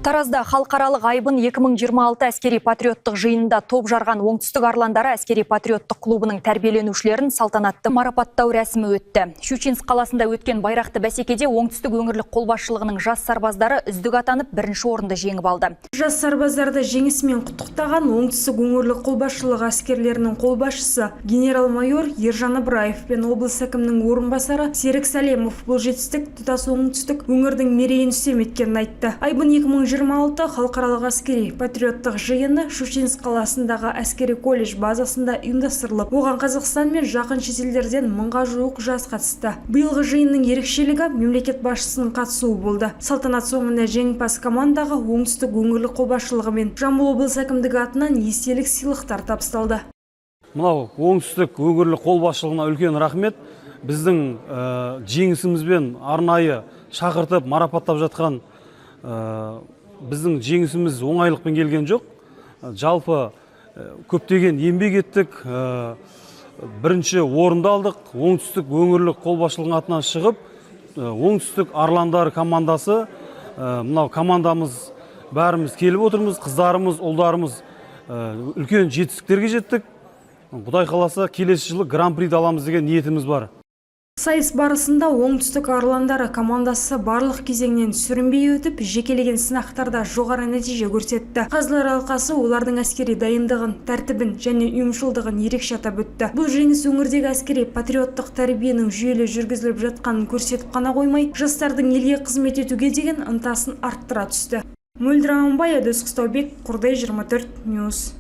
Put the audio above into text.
Таразда халықаралық айбын 2026 әскери патриоттық жиынында топ жарған оңтүстік арландары әскери патриоттық клубының тәрбиеленушілерін салтанатты марапаттау рәсімі өтті. Щучинск қаласында өткен байрақты бәсекеде оңтүстік өңірлік қолбасшылығының жас сарбаздары үздік атанып бірінші орынды жеңіп алды. Жас сарбаздарды жеңісімен құттықтаған оңтүстік өңірлік қолбасшылығы әскерлерінің қолбасшысы генерал-майор Ержан Ыбыраев пен облыс әкімінің орынбасары Серік Сәлемов бұл жетістік тұтас оңтүстік өңірдің мерейін үстем еткенін айтты. Айбын 2026 халықаралық әскери патриоттық жиыны Щучинск қаласындағы әскери колледж базасында ұйымдастырылып, оған Қазақстан мен жақын шетелдерден 1000-ға жуық жас қатысты. Биылғы жиынның ерекшелігі мемлекет басшысының қатысуы болды. Салтанат соңында жеңімпаз командаға оңтүстік өңірлік қолбасшылығы мен Жамбыл облыс әкімдігі атынан естелік сыйлықтар табысталды. Мынау оңтүстік өңірлік қолбасшылығына үлкен рахмет. Біздің жеңісімізбен арнайы шақыртып марапаттап жатқан біздің жеңісіміз оңайлықпен келген жоқ. Жалпы көптеген еңбек еттік, бірінші орынды алдық. Оңтүстік өңірлік қолбасшылығының атынан шығып, оңтүстік арландары командасы, мынау командамыз бәріміз келіп отырмыз, қыздарымыз, ұлдарымыз үлкен жетістіктерге жеттік. Құдай қаласа келесі жылы гран-приді аламыз деген ниетіміз бар. Сайыс барысында оңтүстік арландары командасы барлық кезеңнен сүрінбей өтіп, жекелеген сынақтарда жоғары нәтиже көрсетті. Қазылар алқасы олардың әскери дайындығын, тәртібін және ұйымшылдығын ерекше атап өтті. Бұл жеңіс өңірдегі әскери патриоттық тәрбиенің жүйелі жүргізіліп жатқанын көрсетіп қана қоймай, жастардың елге қызмет етуге деген ынтасын арттыра түсті. Мөлдір Аманбай, Әдіс Қыстаубек, Қордай 24 Ньюс.